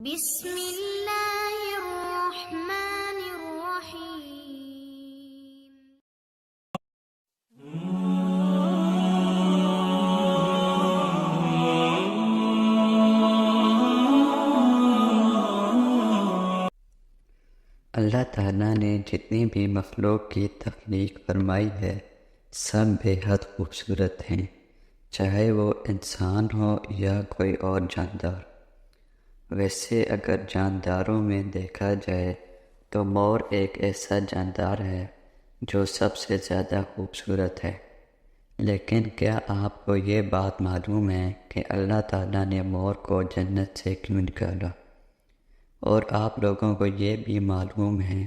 بسم اللہ الرحمن الرحیم۔ اللہ تعالیٰ نے جتنی بھی مخلوق کی تخلیق فرمائی ہے سب بے حد خوبصورت ہیں، چاہے وہ انسان ہو یا کوئی اور جاندار۔ ویسے اگر جانداروں میں دیکھا جائے تو مور ایک ایسا جاندار ہے جو سب سے زیادہ خوبصورت ہے، لیکن کیا آپ کو یہ بات معلوم ہے کہ اللہ تعالیٰ نے مور کو جنت سے کیوں نکالا؟ اور آپ لوگوں کو یہ بھی معلوم ہے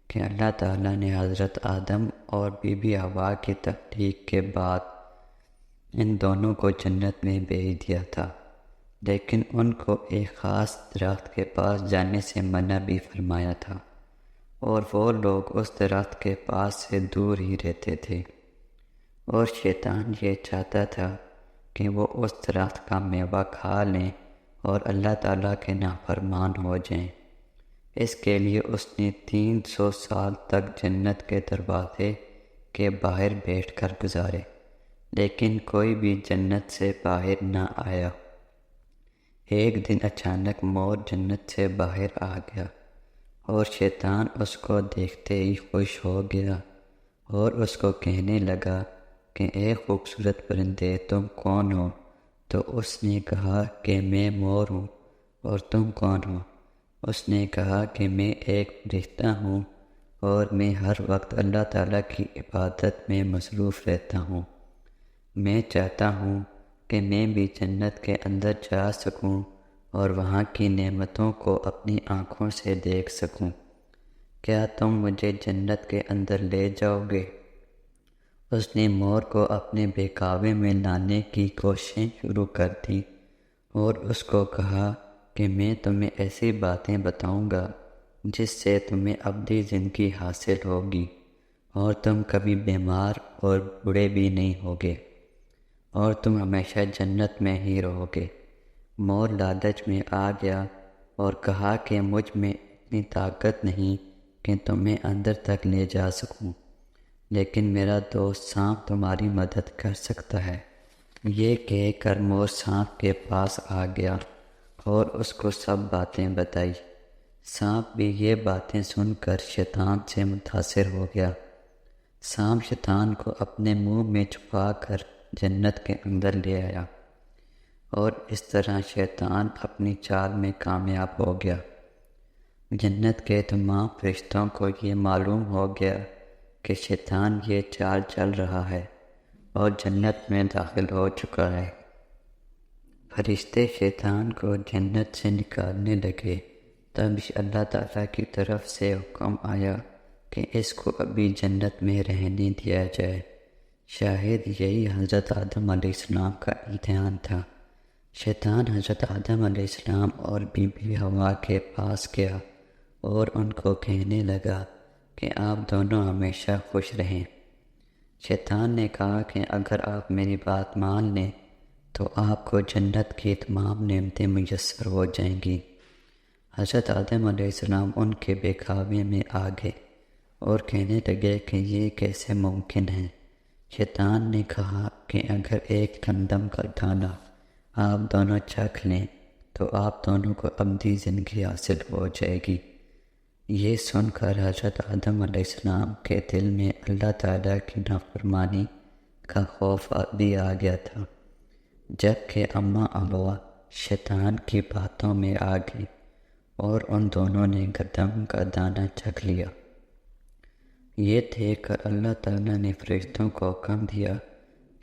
کہ اللہ تعالیٰ نے حضرت آدم اور بی بی حوا کی تخلیق کے بعد ان دونوں کو جنت میں بھیج دیا تھا، لیکن ان کو ایک خاص درخت کے پاس جانے سے منع بھی فرمایا تھا، اور وہ لوگ اس درخت کے پاس سے دور ہی رہتے تھے، اور شیطان یہ چاہتا تھا کہ وہ اس درخت کا میوہ کھا لیں اور اللہ تعالیٰ کے نافرمان ہو جائیں۔ اس کے لیے اس نے 300 سال تک جنت کے دروازے کے باہر بیٹھ کر گزارے، لیکن کوئی بھی جنت سے باہر نہ آیا۔ ایک دن اچانک مور جنت سے باہر آ گیا، اور شیطان اس کو دیکھتے ہی خوش ہو گیا اور اس کو کہنے لگا کہ اے خوبصورت پرندے، تم کون ہو؟ تو اس نے کہا کہ میں مور ہوں۔ اور تم کون ہو؟ اس نے کہا کہ میں ایک فرشتہ ہوں اور میں ہر وقت اللہ تعالیٰ کی عبادت میں مصروف رہتا ہوں۔ میں چاہتا ہوں کہ میں بھی جنت کے اندر جا سکوں اور وہاں کی نعمتوں کو اپنی آنکھوں سے دیکھ سکوں۔ کیا تم مجھے جنت کے اندر لے جاؤ گے؟ اس نے مور کو اپنے بہکاوے میں لانے کی کوششیں شروع کر دیں اور اس کو کہا کہ میں تمہیں ایسی باتیں بتاؤں گا جس سے تمہیں ابدی زندگی حاصل ہوگی، اور تم کبھی بیمار اور بوڑھے بھی نہیں ہوگے، اور تم ہمیشہ جنت میں ہی رہو گے۔ مور لالچ میں آ گیا اور کہا کہ مجھ میں اتنی طاقت نہیں کہ تمہیں اندر تک لے جا سکوں، لیکن میرا دوست سانپ تمہاری مدد کر سکتا ہے۔ یہ کہہ کر مور سانپ کے پاس آ گیا اور اس کو سب باتیں بتائی۔ سانپ بھی یہ باتیں سن کر شیطان سے متاثر ہو گیا۔ سانپ شیطان کو اپنے منہ میں چھپا کر جنت کے اندر لے آیا، اور اس طرح شیطان اپنی چال میں کامیاب ہو گیا۔ جنت کے تمام فرشتوں کو یہ معلوم ہو گیا کہ شیطان یہ چال چل رہا ہے اور جنت میں داخل ہو چکا ہے۔ فرشتے شیطان کو جنت سے نکالنے لگے، تب اللہ تعالیٰ کی طرف سے حکم آیا کہ اس کو ابھی جنت میں رہنے دیا جائے۔ شاید یہی حضرت آدم علیہ السلام کا امتحان تھا۔ شیطان حضرت آدم علیہ السلام اور بی بی حوا کے پاس گیا اور ان کو کہنے لگا کہ آپ دونوں ہمیشہ خوش رہیں۔ شیطان نے کہا کہ اگر آپ میری بات مان لیں تو آپ کو جنت کی تمام نعمتیں میسر ہو جائیں گی۔ حضرت آدم علیہ السلام ان کے بہکاوے میں آ گئے اور کہنے لگے کہ یہ کیسے ممکن ہے۔ شیطان نے کہا کہ اگر ایک گندم کا دانہ آپ دونوں چکھ لیں تو آپ دونوں کو ابدی زندگی حاصل ہو جائے گی۔ یہ سن کر حضرت آدم علیہ السلام کے دل میں اللہ تعالیٰ کی نافرمانی کا خوف بھی آ گیا تھا، جبکہ اماں حوا شیطان کی باتوں میں آ گئی اور ان دونوں نے گندم کا دانہ چکھ لیا۔ یہ دیکھ کر اللہ تعالیٰ نے فرشتوں کو حکم دیا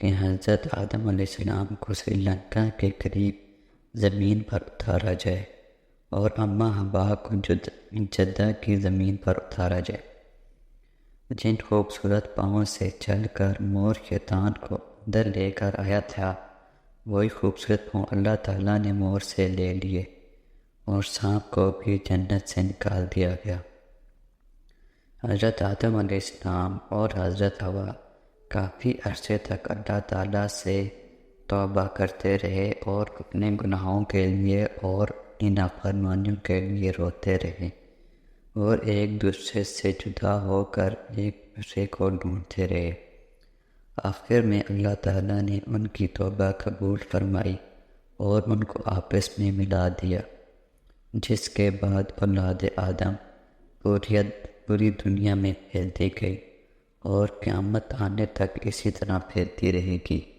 کہ حضرت آدم علیہ السلام کو سری لنکا کے قریب زمین پر اتارا جائے اور اماں حوا کو جدہ کی زمین پر اتارا جائے۔ جن خوبصورت پاؤں سے چل کر مور شیطان کو اندر لے کر آیا تھا، وہی خوبصورت پاؤں اللہ تعالیٰ نے مور سے لے لیے، اور سانپ کو بھی جنت سے نکال دیا گیا۔ حضرت آدم علیہ السلام اور حضرت حوا کافی عرصے تک اللہ تعالیٰ سے توبہ کرتے رہے اور اپنے گناہوں کے لیے اور اپنی نافرمانیوں کے لیے روتے رہے اور ایک دوسرے سے جدا ہو کر ایک دوسرے کو ڈھونڈتے رہے۔ آخر میں اللہ تعالیٰ نے ان کی توبہ قبول فرمائی اور ان کو آپس میں ملا دیا، جس کے بعد اولاد آدم پوری دنیا میں پھیلتی گئی اور قیامت آنے تک اسی طرح پھیلتی رہے گی۔